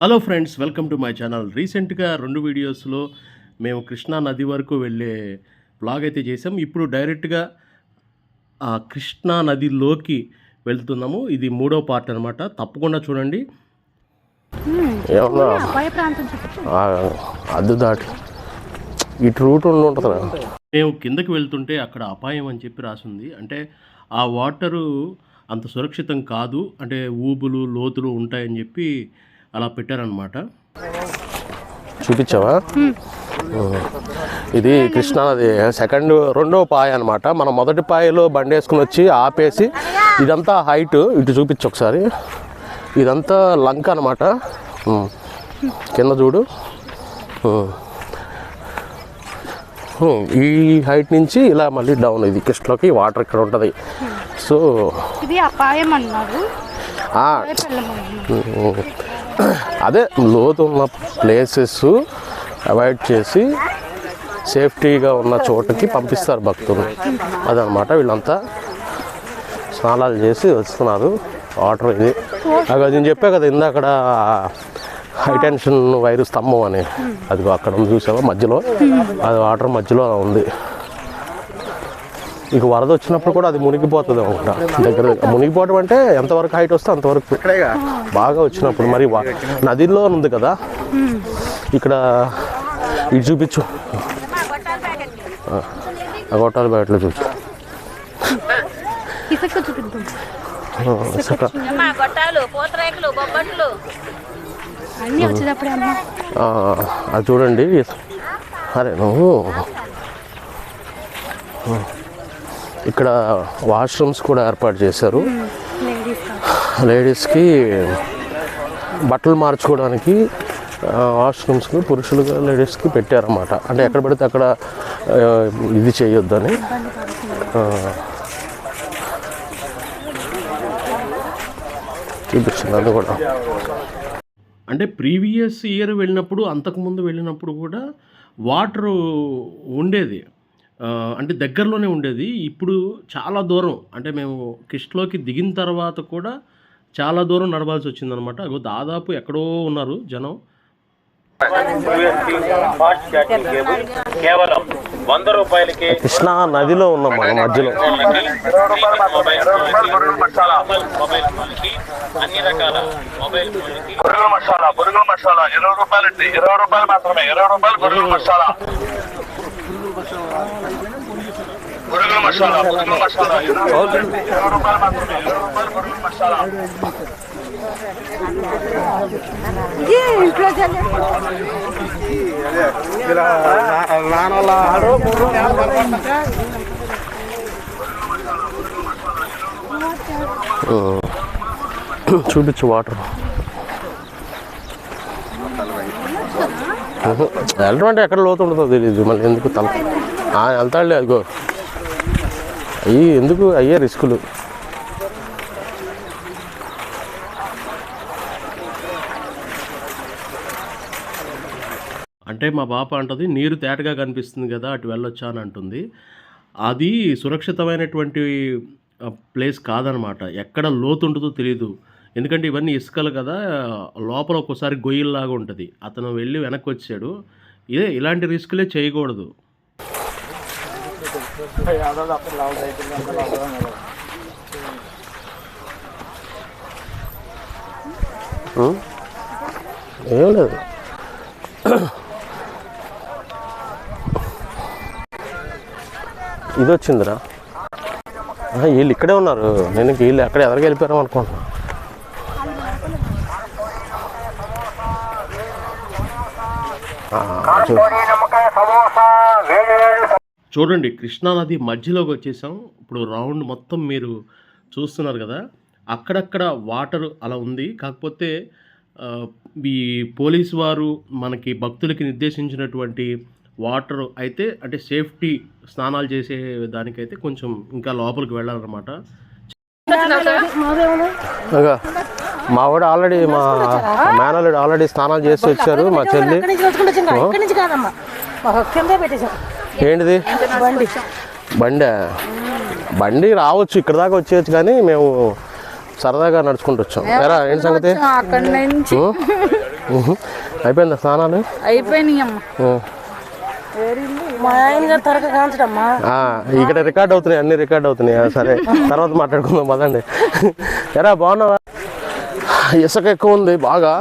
Hello friends, welcome to my channel. రీసెంట్గా 2 వీడియోస్లో మేము కృష్ణా నది వరకు వెళ్ళే వ్లాగ్ అయితే చేసాం. ఇప్పుడు డైరెక్ట్గా కృష్ణా నదిలోకి వెళ్తున్నాము. ఇది 3వ పార్ట్ అనమాట. తప్పకుండా చూడండి. అద్దు దాటి ఇటు రూట్ ఉంటుంది. మేము కిందకి వెళ్తుంటే అక్కడ అపాయం అని చెప్పి రాసింది. అంటే ఆ వాటరు అంత సురక్షితం కాదు, అంటే ఊబులు లోతులు ఉంటాయని చెప్పి అలా పెట్టారనమాట. చూపించావా? ఇది కృష్ణానది రెండవ పాయ అనమాట. మనం మొదటి పాయలో బండి వేసుకుని వచ్చి ఆపేసి ఇదంతా హైట్ ఇటు చూపించు ఒకసారి. ఇదంతా లంక అనమాట. కింద చూడు, ఈ హైట్ నుంచి ఇలా మళ్ళీ డౌన్. ఇది కృష్ణలోకి వాటర్ ఇక్కడ ఉంటుంది. సో ఇది అపాయం అన్నారు. అదే లోతు ఉన్న ప్లేసెస్ అవాయిడ్ చేసి సేఫ్టీగా ఉన్న చోటుకి పంపిస్తారు భక్తులు. అదనమాట. వీళ్ళంతా స్నానాలు చేసి వస్తున్నారు. వాటర్ ఇది అది నేను చెప్పా కదా ఇందాక హైటెన్షన్ వైరు స్తంభం అని, అది అక్కడ ఉంది చూసావా మధ్యలో, అది వాటర్ మధ్యలో ఉంది. ఇక వరద వచ్చినప్పుడు కూడా అది మునిగిపోతుంది అనమాట. దగ్గర మునిగిపోవడం అంటే ఎంతవరకు హైట్ వస్తే అంతవరకు బాగా వచ్చినప్పుడు. మరి నదిలో ఉంది కదా, ఇక్కడ ఇటు చూపించు, ఆ గొట్టాల బయటలో చూపించు. అది చూడండి. అరే నువ్వు ఇక్కడ వాష్రూమ్స్ కూడా ఏర్పాటు చేశారు. లేడీస్కి బట్టలు మార్చుకోవడానికి వాష్రూమ్స్కి పురుషులుగా లేడీస్కి పెట్టారన్నమాట. అంటే ఎక్కడ పడితే అక్కడ ఇది చేయొద్దని. చూపించింది అది కూడా. అంటే ప్రీవియస్ ఇయర్ వెళ్ళినప్పుడు, అంతకుముందు వెళ్ళినప్పుడు కూడా వాటరు ఉండేది, అంటే దగ్గరలోనే ఉండేది. ఇప్పుడు చాలా దూరం, అంటే మేము కిష్ట్లోకి దిగిన తర్వాత కూడా చాలా దూరం నడవాల్సి వచ్చిందనమాట. అగో దాదాపు ఎక్కడో ఉన్నారు జనం. కేవలం 100 రూపాయలకి కృష్ణా నదిలో ఉన్నాం మన మధ్యలో. అన్ని రకాల మొబైల్ పురుగుల మసాలా 20 రూపాయలండి. 20 రూపాయలు మాత్రమే. 20 రూపాయలు పురుగుల మసాలా. పురుగుల మసాలా 20 రూపాయలు మాత్రమే. 20 రూపాయలు పురుగుల మసాలా. చూపించు వాటర్. వెళ్ళడం అంటే ఎక్కడ లోతు ఉంటుందో తెలియదు. మళ్ళీ ఎందుకు తల వెళ్తాడులే. అదిగో అయ్యి ఎందుకు అయ్యే రిస్కులు. అంటే మా పాప అంటది, నీరు తేటగా కనిపిస్తుంది కదా అటు వెళ్ళొచ్చా అని అంటుంది. అది సురక్షితమైనటువంటి ప్లేస్ కాదనమాట. ఎక్కడ లోతు ఉంటుందో తెలియదు. ఎందుకంటే ఇవన్నీ ఇసుకలు కదా, లోపల ఒక్కోసారి గొయ్యిల్లాగా ఉంటుంది. అతను వెళ్ళి వెనక్కి వచ్చాడు. ఇలాంటి రిస్కులే చేయకూడదు. ఏం లేదు. ఇది వచ్చిందిరా. వీళ్ళు ఇక్కడే ఉన్నారు. నేను వీళ్ళు ఎక్కడ ఎదరికి వెళ్ళిపోయారు అనుకుంటున్నా. చూడండి, కృష్ణానది మధ్యలోకి వచ్చేసాం. ఇప్పుడు రౌండ్ మొత్తం మీరు చూస్తున్నారు కదా, అక్కడక్కడ వాటర్ అలా ఉంది. కాకపోతే ఈ పోలీసు వారు మనకి భక్తులకి నిర్దేశించినటువంటి వాటర్ అయితే, అంటే సేఫ్టీ స్నానాలు చేసే దానికైతే కొంచెం ఇంకా లోపలికి వెళ్ళాలన్నమాట. మా వాడు ఆల్రెడీ, మా మేనల్లుడు ఆల్రెడీ స్నానాలు చేసి వచ్చారు. మా చెల్లి ఏంటిది బండి రావచ్చు, ఇక్కడ దాకా వచ్చేయచ్చు. కానీ మేము సరదాగా నడుచుకుంటూ వచ్చాం. ఏంటి సంగతి? అయిపోయిందా స్నానాలు? అయిపోయినాయి అమ్మ. మా ఆయన గారు త్వరగా కాంచడమ్మా. ఇక్కడ రికార్డ్ అవుతున్నాయి, అన్ని రికార్డ్ అవుతున్నాయి. సరే తర్వాత మాట్లాడుకుందాం పదండి. ఎరా బాగున్నావా? ఇసుక ఎక్కువ ఉంది బాగా.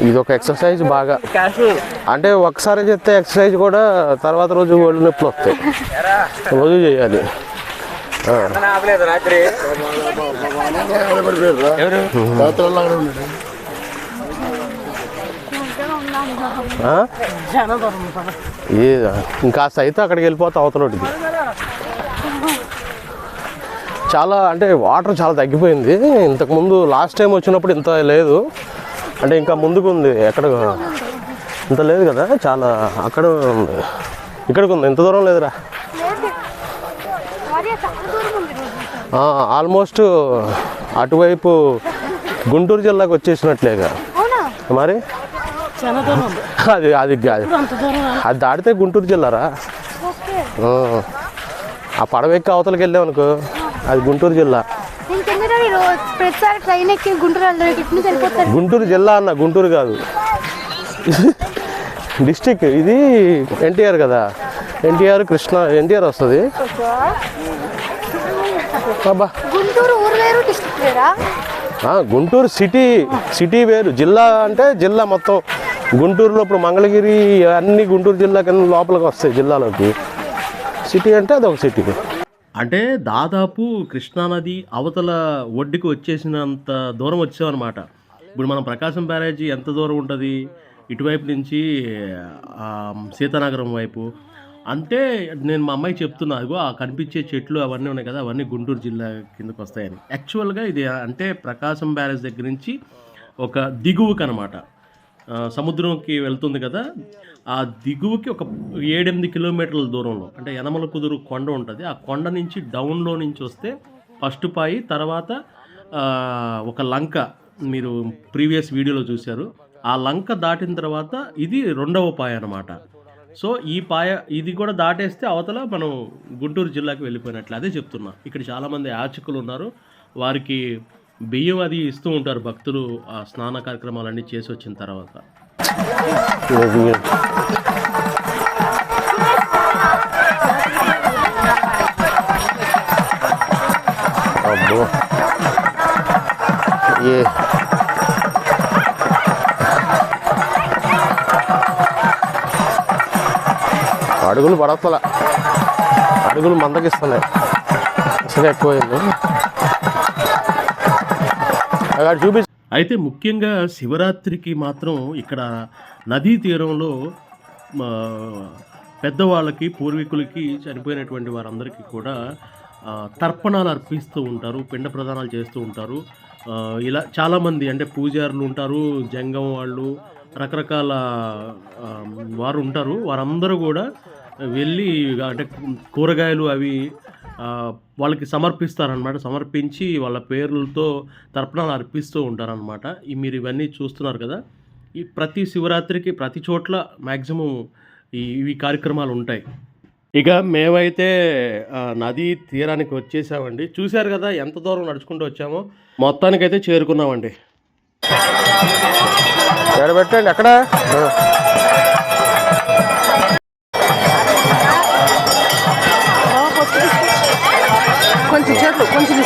ఇది ఒక ఎక్సర్సైజ్ బాగా, అంటే ఒకసారి చేస్తే ఎక్సర్సైజ్ కూడా తర్వాత రోజు ఒళ్ళు నొప్పులు వస్తాయి, రోజు చేయాలి. ఇంకాస్త అయితే అక్కడికి వెళ్ళిపోతా అవతలకి. చాలా అంటే వాటర్ చాలా తగ్గిపోయింది. ఇంతకుముందు లాస్ట్ టైం వచ్చినప్పుడు ఇంత లేదు, అంటే ఇంకా ముందుకు ఉంది. ఎక్కడ ఇంత లేదు కదా, చాలా అక్కడ ఉంది, ఇక్కడికి ఉంది. ఇంత దూరం లేదురా, ఆల్మోస్ట్ అటువైపు గుంటూరు జిల్లాకు వచ్చేసినట్లేగా మరి. అది అది అది దాటితే గుంటూరు జిల్లారా. ఆ పడవెక్కి అవతలకి వెళ్ళామనుకో అది గుంటూరు జిల్లా. గుంటూరు జిల్లా అన్న, గుంటూరు కాదు డిస్టిక్. ఇది ఎన్టీఆర్ కదా, ఎన్టీఆర్ కృష్ణ ఎన్టీఆర్ వస్తుంది. గుంటూరు సిటీ వేరు, జిల్లా అంటే జిల్లా మొత్తం. గుంటూరులో ఇప్పుడు మంగళగిరి అన్ని గుంటూరు జిల్లా కింద లోపలికి వస్తాయి జిల్లాలోకి. సిటీ అంటే అదొక సిటీ. అంటే దాదాపు కృష్ణానది అవతల ఒడ్డుకి వచ్చేసినంత దూరం వచ్చామన్నమాట. ఇప్పుడు మనం ప్రకాశం బ్యారేజీ ఎంత దూరం ఉంటుంది ఇటువైపు నుంచి సీతానగరం వైపు. అంటే నేను మా అమ్మాయికి చెప్తున్నా, అదిగో ఆ కనిపించే చెట్లు అవన్నీ ఉన్నాయి కదా, అవన్నీ గుంటూరు జిల్లా కిందకు వస్తాయని. యాక్చువల్గా ఇది అంటే ప్రకాశం బ్యారేజ్ దగ్గర నుంచి ఒక దిగువకి అనమాట, సముద్రంకి వెళ్తుంది కదా, ఆ దిగువకి ఒక 7-8 కిలోమీటర్ల దూరంలో అంటే యనమల కుదురు కొండ ఉంటుంది. ఆ కొండ నుంచి డౌన్లో నుంచి వస్తే ఫస్ట్ పాయి, తర్వాత ఒక లంక మీరు ప్రీవియస్ వీడియోలో చూశారు. ఆ లంక దాటిన తర్వాత ఇది రెండవ పాయ అనమాట. సో ఈ పాయ ఇది కూడా దాటేస్తే అవతల మనం గుంటూరు జిల్లాకి వెళ్ళిపోయినట్లు. అదే చెప్తున్నా. ఇక్కడ చాలామంది యాచకులు ఉన్నారు, వారికి బియ్యం అది ఇస్తూ ఉంటారు భక్తులు ఆ స్నాన కార్యక్రమాలన్నీ చేసి వచ్చిన తర్వాత. అబ్బో అడుగులు పడతల, అడుగులు మందకిస్తున్నాయి, అసలు ఎక్కువైంది. అక్కడ చూపి. అయితే ముఖ్యంగా శివరాత్రికి మాత్రం ఇక్కడ నదీ తీరంలో పెద్దవాళ్ళకి, పూర్వీకులకి, చనిపోయినటువంటి వారందరికీ కూడా తర్పణాలు అర్పిస్తూ ఉంటారు, పిండ ప్రదానాలు చేస్తూ ఉంటారు. ఇలా చాలామంది అంటే పూజారులు ఉంటారు, జంగం వాళ్ళు, రకరకాల వారు ఉంటారు. వారందరూ కూడా వెళ్ళి అంటే కూరగాయలు అవి వాళ్ళకి సమర్పిస్తారనమాట. సమర్పించి వాళ్ళ పేర్లతో తర్పణాలు అర్పిస్తూ ఉంటారనమాట. మీరు ఇవన్నీ చూస్తున్నారు కదా, ఈ ప్రతి శివరాత్రికి ప్రతి చోట్ల మ్యాక్సిమం ఇవి కార్యక్రమాలు ఉంటాయి. ఇక మేమైతే నదీ తీరానికి వచ్చేసామండి. చూశారు కదా ఎంత దూరం నడుచుకుంటూ వచ్చామో. మొత్తానికైతే చేరుకున్నామండి. పెట్టండి అక్కడ. కొంచెం చేతులు కొంచెం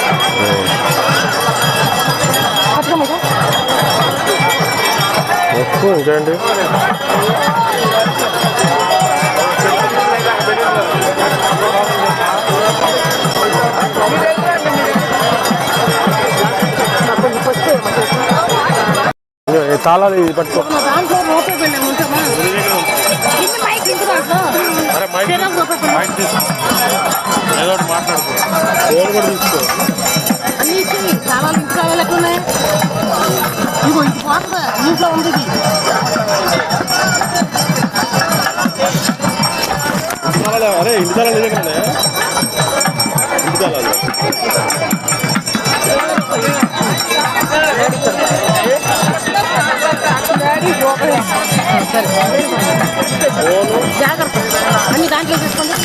ఇంకేంటి తాళాలు ఇది పట్టుకో. ఏదో ఒకటి మాట్లాడుకో, ఫోన్ కూడా తీసుకో. ఇంట్లో ఉంది అరే ఇంటి తాళాలు నిజంగానే ఇంటి తాళాలు. జాగ్రత్త అన్ని దాంట్లో తీసుకోండి.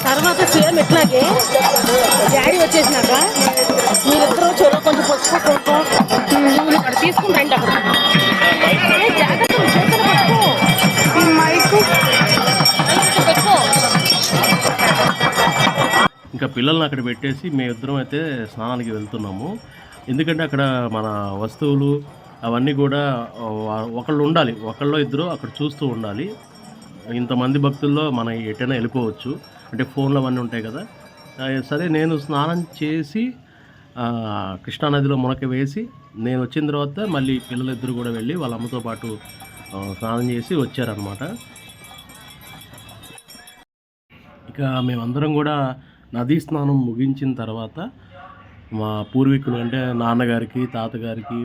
తర్వాత సేమ్ ఇట్లాగే డాడీ వచ్చేసి చేసినాక మీరిద్దరూ చెరువు కొంచెం పసుపు కుంకుమ నువ్వు ఇక్కడ తీసుకుని రండి అక్కడ జాగ్రత్త చేతులు పట్టుకో ఈ మైకు పెట్టుకో. ఇంకా పిల్లల్ని అక్కడ పెట్టేసి మేమిద్దరం అయితే స్నానానికి వెళ్తున్నాము. ఎందుకంటే అక్కడ మన వస్తువులు అవన్నీ కూడా ఒకళ్ళు ఉండాలి, ఒకళ్ళో ఇద్దరు అక్కడ చూస్తూ ఉండాలి. ఇంతమంది భక్తుల్లో మనం ఎటైనా వెళ్ళిపోవచ్చు, అంటే ఫోన్లు అవన్నీ ఉంటాయి కదా. సరే నేను స్నానం చేసి కృష్ణానదిలో మునక వేసి నేను వచ్చిన తర్వాత మళ్ళీ పిల్లలిద్దరు కూడా వెళ్ళి వాళ్ళ అమ్మతో పాటు స్నానం చేసి వచ్చారనమాట. ఇక మేమందరం కూడా నదీ స్నానం ముగించిన తర్వాత మా పూర్వీకులు అంటే నాన్నగారికి, తాతగారికి,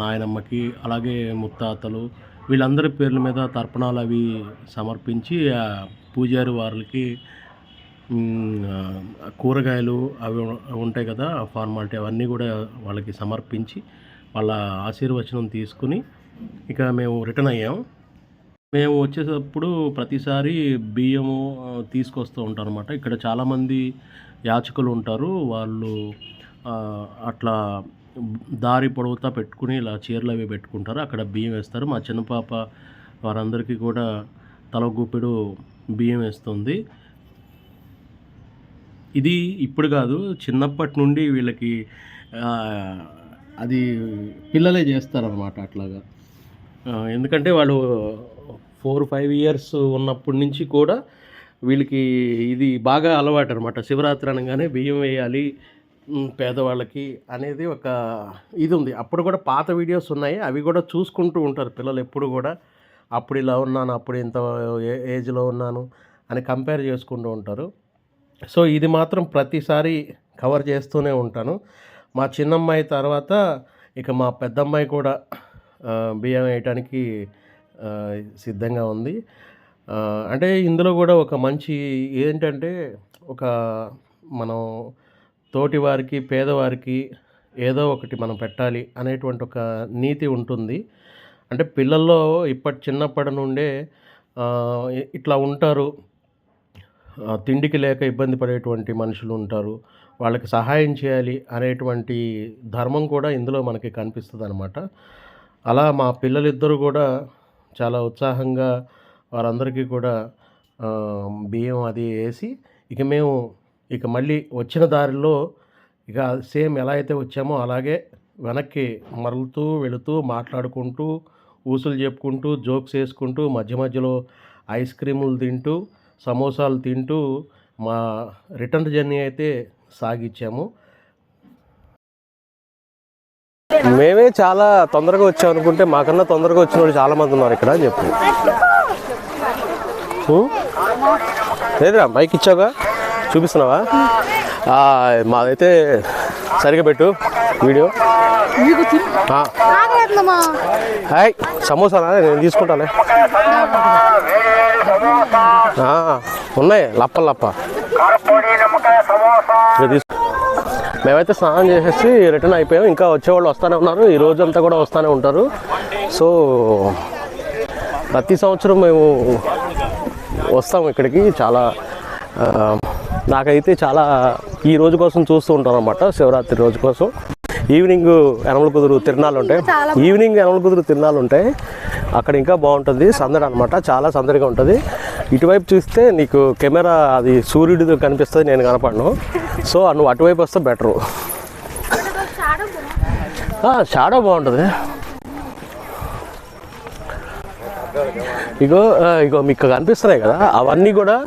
నాయనమ్మకి, అలాగే ముత్తాతలు వీళ్ళందరి పేర్ల మీద తర్పణాలు అవి సమర్పించి పూజారి వారికి కూరగాయలు అవి ఉంటాయి కదా ఫార్మాలిటీ అవన్నీ కూడా వాళ్ళకి సమర్పించి వాళ్ళ ఆశీర్వచనం తీసుకుని ఇక మేము రిటర్న్ అయ్యాం. మేము వచ్చేటప్పుడు ప్రతిసారి బియ్యము తీసుకొస్తూ ఉంటారు అనమాట. ఇక్కడ చాలామంది యాచకులు ఉంటారు, వాళ్ళు అట్లా దారి పొడవుతా పెట్టుకుని ఇలా చీరలు అవి పెట్టుకుంటారు, అక్కడ బియ్యం వేస్తారు. మా చిన్న పాప వారందరికీ కూడా తల గుప్పెడు బియ్యం వేస్తుంది. ఇది ఇప్పుడు కాదు, చిన్నప్పటి నుండి వీళ్ళకి అది పిల్లలే చేస్తారనమాట అట్లాగా. ఎందుకంటే వాళ్ళు 4-5 ఇయర్స్ ఉన్నప్పటి నుంచి కూడా వీళ్ళకి ఇది బాగా అలవాటు అనమాట. శివరాత్రి అనగానే బియ్యం వేయాలి పేదవాళ్ళకి అనేది ఒక ఇది ఉంది. అప్పుడు కూడా పాత వీడియోస్ ఉన్నాయి, అవి కూడా చూసుకుంటూ ఉంటారు పిల్లలు ఎప్పుడు కూడా. అప్పుడు ఇలా ఉన్నాను, అప్పుడు ఇంత ఏజ్లో ఉన్నాను అని కంపేర్ చేసుకుంటూ ఉంటారు. సో ఇది మాత్రం ప్రతిసారి కవర్ చేస్తూనే ఉంటాను. మా చిన్నమ్మాయి తర్వాత ఇక మా పెద్దమ్మాయి కూడా బియ్యం వేయటానికి సిద్ధంగా ఉంది. అంటే ఇందులో కూడా ఒక మంచి ఏంటంటే ఒక మనం తోటి వారికి పేదవారికి ఏదో ఒకటి మనం పెట్టాలి అనేటువంటి ఒక నీతి ఉంటుంది. అంటే పిల్లల్లో చిన్నప్పటి నుండే ఇట్లా ఉంటారు, తిండికి లేక ఇబ్బంది పడేటువంటి మనుషులు ఉంటారు, వాళ్ళకి సహాయం చేయాలి అనేటువంటి ధర్మం కూడా ఇందులో మనకి కనిపిస్తుంది అనమాట. అలా మా పిల్లలిద్దరూ కూడా చాలా ఉత్సాహంగా వారందరికీ కూడా బియ్యం అది వేసి మేము మళ్ళీ వచ్చిన దారిలో ఇక సేమ్ ఎలా అయితే వచ్చామో అలాగే వెనక్కి మరలుతూ వెళుతూ మాట్లాడుకుంటూ ఊసులు చెప్పుకుంటూ జోక్స్ వేసుకుంటూ మధ్య మధ్యలో ఐస్ క్రీములు తింటూ సమోసాలు తింటూ మా రిటర్న్ జర్నీ అయితే సాగించాము. మేమే చాలా తొందరగా వచ్చాం అనుకుంటే మాకన్నా తొందరగా వచ్చిన వాళ్ళు చాలామంది ఉన్నారు ఇక్కడ అని చెప్పి. లేదురా మైక్ ఇచ్చావుగా, చూపిస్తున్నావా? మాదైతే సరిగా పెట్టు వీడియో. హాయ్ సమోసానా, నేను తీసుకుంటానే. ఉన్నాయి లప్ప మేమైతే స్నానం చేసేసి రిటర్న్ అయిపోయాం. ఇంకా వచ్చేవాళ్ళు వస్తూనే ఉన్నారు, ఈ రోజంతా కూడా వస్తూనే ఉంటారు. సో ప్రతి సంవత్సరం మేము వస్తాము ఇక్కడికి. చాలా నాకైతే చాలా ఈ రోజు కోసం చూస్తూ ఉంటాను అనమాట, శివరాత్రి రోజు కోసం. ఈవినింగ్ యనమల కుదురు తిరణాలు ఉంటాయి, అక్కడ ఇంకా బాగుంటుంది సందడి అనమాట, చాలా సందడిగా ఉంటుంది. ఇటువైపు చూస్తే నీకు కెమెరా అది సూర్యుడితో కనిపిస్తుంది, నేను కనపడను. సో నువ్వు అటువైపు వస్తే బెటరు. షాడో బాగుంటుంది. ఇగో మీకు కనిపిస్తున్నాయి కదా, అవన్నీ కూడా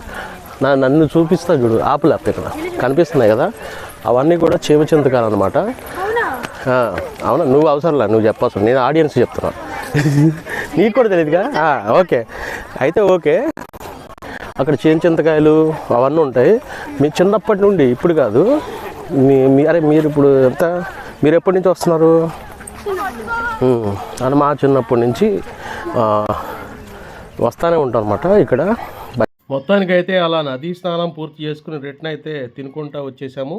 నన్ను చూపిస్తా చూడు, ఆపులేపు ఇక్కడ కనిపిస్తున్నాయి కదా, అవన్నీ కూడా చీమచింతకాలు అనమాట. అవునా, నువ్వు అవసరంలే, నువ్వు చెప్పాల్సిన, నేను ఆడియన్స్ చెప్తున్నా. నీకు కూడా తెలియదుగా. ఓకే అయితే ఓకే. అక్కడ చీమచింతకాయలు అవన్నీ ఉంటాయి. మీ చిన్నప్పటి నుండి, ఇప్పుడు కాదు, మీరు ఇప్పుడు మీరు ఎప్పటి నుంచి వస్తున్నారు అని మా చిన్నప్పటి నుంచి వస్తూనే ఉంటాం అనమాట ఇక్కడ. మొత్తానికైతే అలా నదీ స్నానం పూర్తి చేసుకుని రిటర్న్ అయితే తినుకుంటూ వచ్చేసాము.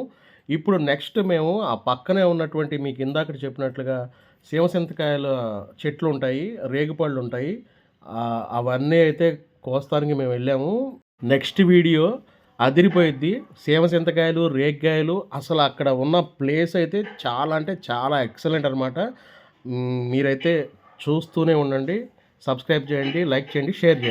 ఇప్పుడు నెక్స్ట్ మేము ఆ పక్కనే ఉన్నటువంటి మీకు ఇందాక చెప్పినట్లుగా సీమసింతకాయల చెట్లు ఉంటాయి, రేగుపళ్ళు ఉంటాయి, అవన్నీ అయితే కోస్తానికి మేము వెళ్ళాము. నెక్స్ట్ వీడియో అదిరిపోయిద్ది. సీమ చింతకాయలు, రేగికాయలు అసలు అక్కడ ఉన్న ప్లేస్ అయితే చాలా అంటే చాలా ఎక్సలెంట్ అనమాట. మీరైతే చూస్తూనే ఉండండి. సబ్స్క్రైబ్ చేయండి, లైక్ చేయండి, షేర్ చేయండి.